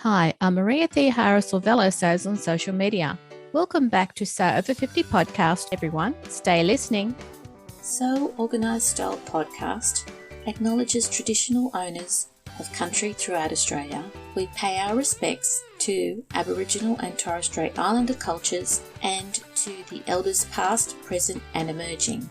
Hi, I'm Maria Theohara Sorvello on social media. Welcome back to Sew Over 50 podcast, everyone. Stay listening. Sew Organised Style podcast acknowledges traditional owners of country throughout Australia. We pay our respects to Aboriginal and Torres Strait Islander cultures and to the elders past, present and emerging.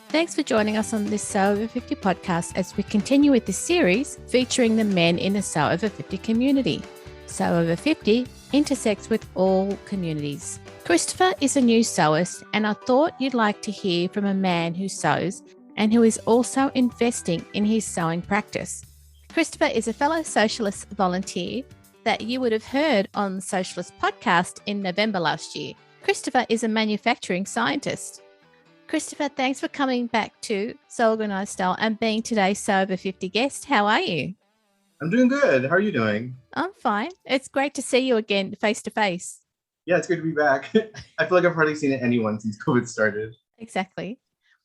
Thanks for joining us on this Sew Over 50 podcast as we continue with this series featuring the men in the Sew Over 50 community. Sew Over 50 intersects with all communities. Christopher is a new sewist, and I thought you'd like to hear from a man who sews and who is also investing in his sewing practice. Christopher is a fellow socialist volunteer that you would have heard on the Socialist podcast in November last year. Christopher is a manufacturing scientist. Christopher, thanks for coming back to Sew Organised Style and being today's Sew Over 50 guest. How are you? I'm doing good. How are you doing? I'm fine. It's great to see you again face to face. Yeah, it's good to be back. I feel like I've hardly seen anyone since COVID started. Exactly.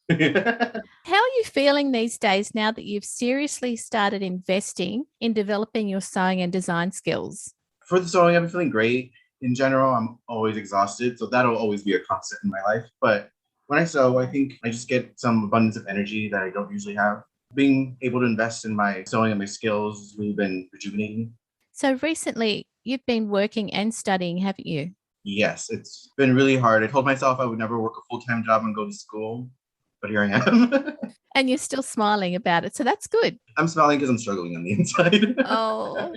How are you feeling these days now that you've seriously started investing in developing your sewing and design skills? For the sewing, I'm feeling great. In general, I'm always exhausted, so that'll always be a constant in my life. But when I sew, I think I just get some abundance of energy that I don't usually have. Being able to invest in my sewing and my skills has really been rejuvenating. So recently, you've been working and studying, haven't you? Yes, it's been really hard. I told myself I would never work a full-time job and go to school, but here I am. And you're still smiling about it, so that's good. I'm smiling because I'm struggling on the inside. Oh.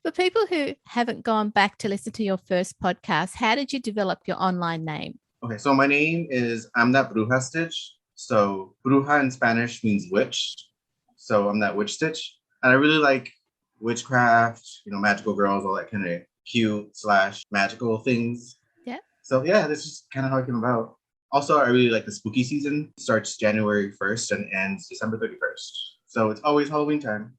For people who haven't gone back to listen to your first podcast, how did you develop your online name? Okay, so my name is I'm That Bruja Stitch. So bruja in Spanish means witch. So I'm that witch stitch. And I really like witchcraft, magical girls, all that kind of cute / magical things. Yeah. So yeah, this is kind of how it came about. Also, I really like the spooky season. It starts January 1st and ends December 31st. So it's always Halloween time.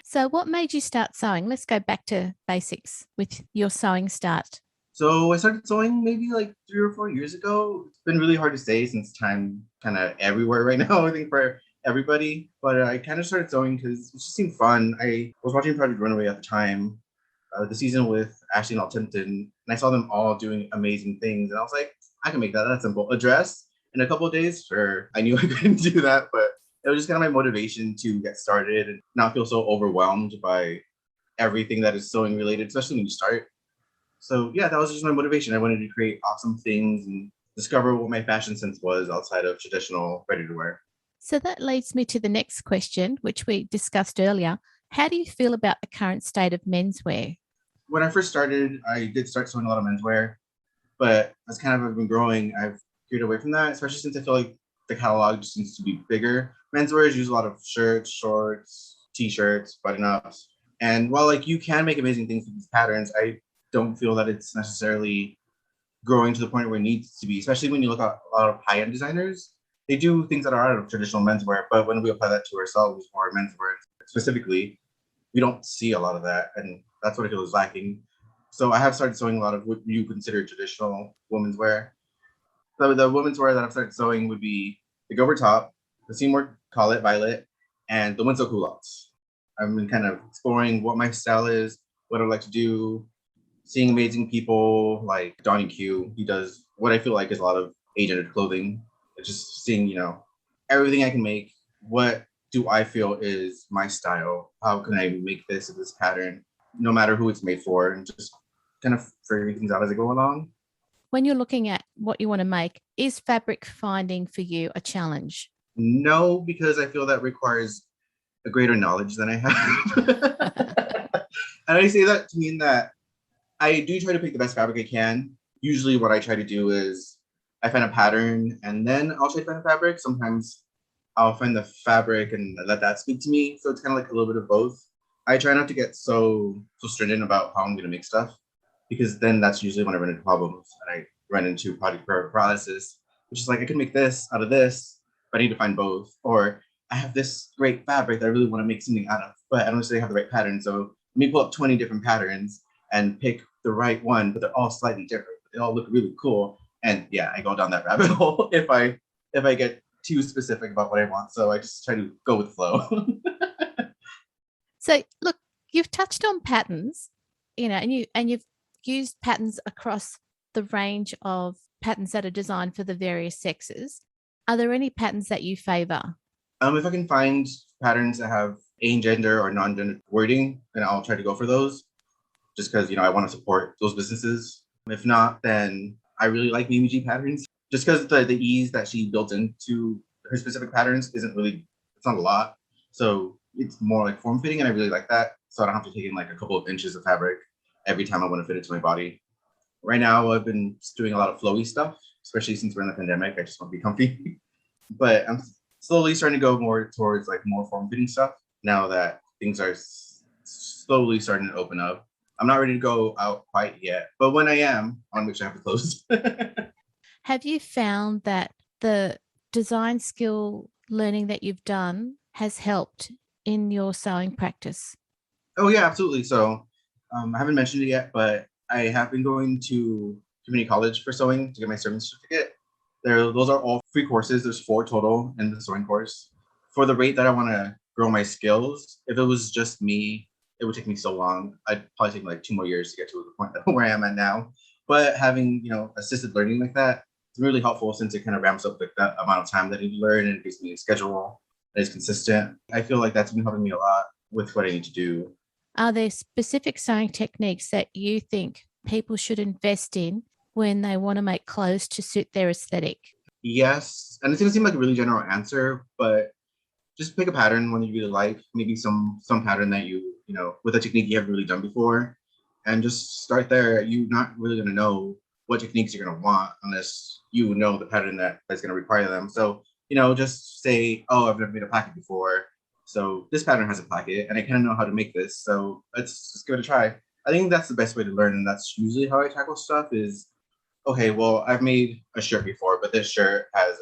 So what made you start sewing? Let's go back to basics with your sewing start. So I started sewing maybe like 3 or 4 years ago. It's been really hard to say since time kind of everywhere right now, I think, for everybody. But I kind of started sewing because it just seemed fun. I was watching Project Runaway at the time, the season with Ashley and Altinton, and I saw them all doing amazing things. And I was like, I can make that. That's simple. A dress in a couple of days? Sure. I knew I couldn't do that, but it was just kind of my motivation to get started and not feel so overwhelmed by everything that is sewing related, especially when you start. So yeah, that was just my motivation. I wanted to create awesome things and discover what my fashion sense was outside of traditional ready-to-wear. So that leads me to the next question, which we discussed earlier. How do you feel about the current state of menswear? When I first started, I did start sewing a lot of menswear, but as kind of I've been growing, I've veered away from that, especially since I feel like the catalog just needs to be bigger. Menswear is used a lot of shirts, shorts, t-shirts, button-ups. And while you can make amazing things with these patterns, I don't feel that it's necessarily growing to the point where it needs to be, especially when you look at a lot of high-end designers. They do things that are out of traditional menswear, but when we apply that to ourselves or menswear specifically, we don't see a lot of that, and that's what I feel is lacking. So I have started sewing a lot of what you consider traditional women's wear. So the women's wear that I've started sewing would be the Gilbert top, the Seymour Collet Violet, and the Winslow culottes. I've been kind of exploring what my style is, what I like to do, seeing amazing people like Donnie Q. He does what I feel like is a lot of age-ended clothing. It's just seeing, everything I can make. What do I feel is my style? How can I make this pattern, no matter who it's made for, and just kind of figuring things out as I go along. When you're looking at what you want to make, is fabric finding for you a challenge? No, because I feel that requires a greater knowledge than I have. And I say that to mean that I do try to pick the best fabric I can. Usually what I try to do is I find a pattern and then I'll try to find a fabric. Sometimes I'll find the fabric and let that speak to me. So it's kind of like a little bit of both. I try not to get so stringent about how I'm going to make stuff, because then that's usually when I run into problems and I run into project paralysis, which is like, I can make this out of this, but I need to find both. Or I have this great fabric that I really want to make something out of, but I don't necessarily have the right pattern. So let me pull up 20 different patterns and pick the right one, but they're all slightly different. They all look really cool. And yeah, I go down that rabbit hole if I get too specific about what I want. So I just try to go with flow. So look, you've touched on patterns, and you've used patterns across the range of patterns that are designed for the various sexes. Are there any patterns that you favor? If I can find patterns that have gender or non-gender wording, then I'll try to go for those. Just because I want to support those businesses. If not, then I really like Mimi G patterns. Just because the ease that she built into her specific patterns it's not a lot. So it's more like form fitting, and I really like that. So I don't have to take in like a couple of inches of fabric every time I want to fit it to my body. Right now, I've been just doing a lot of flowy stuff, especially since we're in the pandemic. I just want to be comfy. But I'm slowly starting to go more towards like more form fitting stuff now that things are slowly starting to open up. I'm not ready to go out quite yet, but when I am, I want to make sure I have the clothes. Have you found that the design skill learning that you've done has helped in your sewing practice? Oh yeah, absolutely. So I haven't mentioned it yet, but I have been going to community college for sewing to get my sewing certificate. Those are all free courses. There's 4 total in the sewing course. For the rate that I want to grow my skills, if it was just me, it would take me so long. I'd probably take like 2 more years to get to the point where I am at now. But having assisted learning like that, it's really helpful since it kind of ramps up like that amount of time that I need to learn, and it gives me a schedule that is consistent. I feel like that's been helping me a lot with what I need to do. Are there specific sewing techniques that you think people should invest in when they want to make clothes to suit their aesthetic? Yes, and it's gonna seem like a really general answer, but just pick a pattern one you really like, maybe some pattern that with a technique you haven't really done before, and just start there. You're not really gonna know what techniques you're gonna want unless you know the pattern that's gonna require them. So just say, oh, I've never made a placket before, so this pattern has a placket, and I kind of know how to make this. So let's just give it a try. I think that's the best way to learn, and that's usually how I tackle stuff. Is okay, well, I've made a shirt before, but this shirt has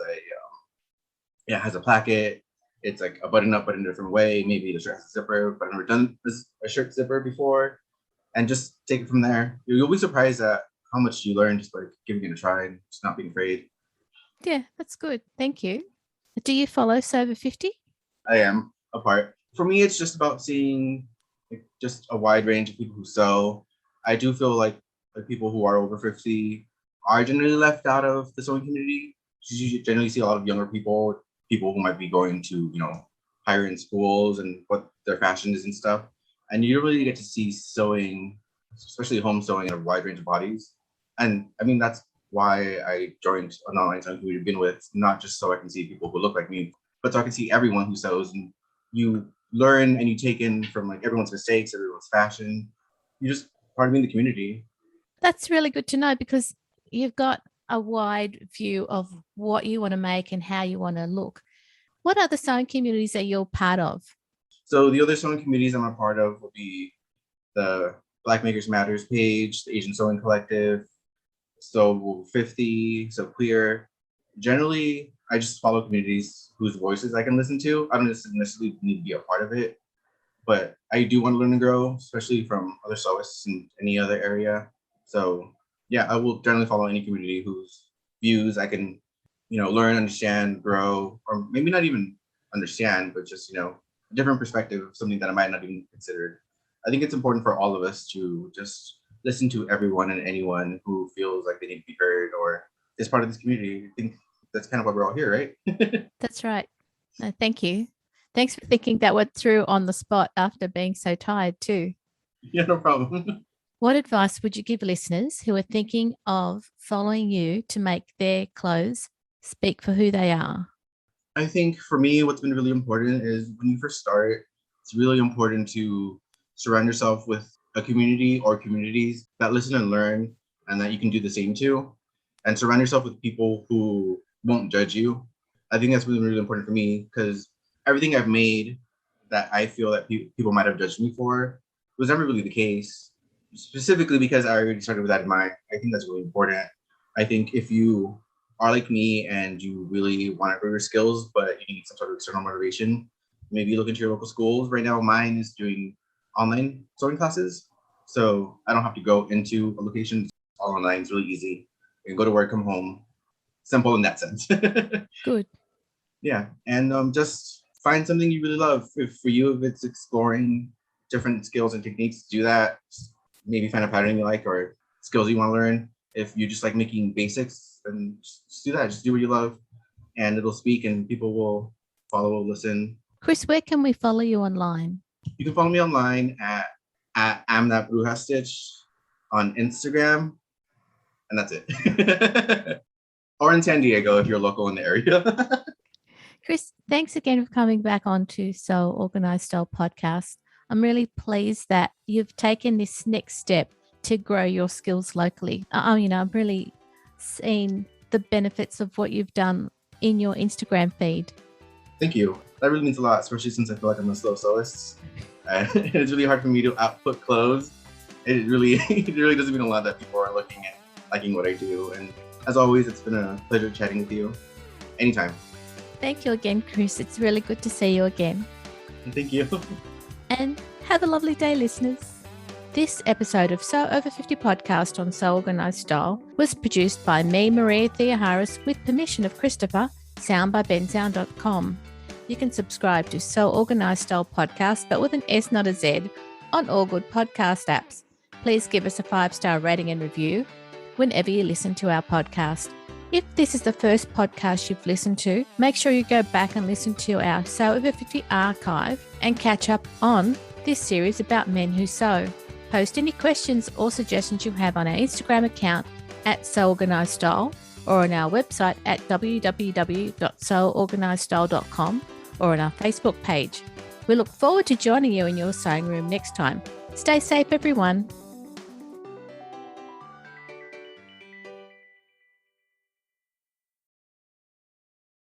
has a placket. It's like a button up, but in a different way. Maybe the shirt has a zipper, but I've never done a shirt zipper before. And just take it from there. You'll be surprised at how much you learn just by giving it a try and just not being afraid. Yeah, that's good. Thank you. Do you follow Sober 50? I am a part. For me, it's just about seeing like, just a wide range of people who sew. I do feel like people who are over 50 are generally left out of the sewing community. You generally see a lot of younger people who might be going to, higher end schools and what their fashion is and stuff. And you really get to see sewing, especially home sewing, in a wide range of bodies. And I mean, that's why I joined an online sewing community to begin with, not just so I can see people who look like me, but so I can see everyone who sews, and you learn and you take in from like everyone's mistakes, everyone's fashion. You just part of being the community. That's really good to know because you've got a wide view of what you want to make and how you want to look. What other sewing communities are you part of? So the other sewing communities I'm a part of will be the Black Makers Matters page, the Asian Sewing Collective, So 50, So Queer. Generally, I just follow communities whose voices I can listen to. I don't necessarily need to be a part of it, but I do want to learn and grow, especially from other sewists in any other area. So yeah, I will generally follow any community whose views I can, learn, understand, grow, or maybe not even understand, but just, a different perspective of something that I might not even considered. I think it's important for all of us to just listen to everyone and anyone who feels like they need to be heard or is part of this community. I think that's kind of why we're all here, right? That's right. No, thank you. Thanks for thinking that one through on the spot after being so tired too. Yeah, no problem. What advice would you give listeners who are thinking of following you to make their clothes speak for who they are? I think for me, what's been really important is when you first start, it's really important to surround yourself with a community or communities that listen and learn and that you can do the same to. And surround yourself with people who won't judge you. I think that's really, really important for me because everything I've made that I feel that people might have judged me for was never really the case, specifically because I already started with that in mind. I think that's really important. I think if you are like me and you really want to grow your skills, but you need some sort of external motivation, maybe look into your local schools. Right now, mine is doing online sewing classes. So I don't have to go into a location. It's all online. It's really easy. You can go to work, come home. Simple in that sense. Good. Yeah. And just find something you really love. For you, if it's exploring different skills and techniques to do that. Maybe find a pattern you like or skills you want to learn. If you just like making basics, then just do that. Just do what you love, and it'll speak, and people will follow, listen. Chris, where can we follow you online? You can follow me online at I'm That Bruja Stitch on Instagram, and that's it. Or in San Diego if you're local in the area. Chris, thanks again for coming back on to So Organized Style podcast. I'm really pleased that you've taken this next step to grow your skills locally. I've really seen the benefits of what you've done in your Instagram feed. Thank you. That really means a lot, especially since I feel like I'm a slow sewist. It's really hard for me to output clothes. It really doesn't mean a lot that people are looking and liking what I do. And as always, it's been a pleasure chatting with you. Anytime. Thank you again, Chris. It's really good to see you again. Thank you. And have a lovely day, listeners. This episode of So Over 50 podcast on So Organized Style was produced by me, Maria Theoharis, with permission of Christopher, sound by bensound.com. You can subscribe to So Organized Style podcast, but with an S, not a Z, on all good podcast apps. Please give us a 5-star rating and review whenever you listen to our podcast. If this is the first podcast you've listened to, make sure you go back and listen to our So Over 50 archive and catch up on this series about men who sew. Post any questions or suggestions you have on our Instagram account at So Organized Style or on our website at www.soorganizedstyle.com or on our Facebook page. We look forward to joining you in your sewing room next time. Stay safe, everyone.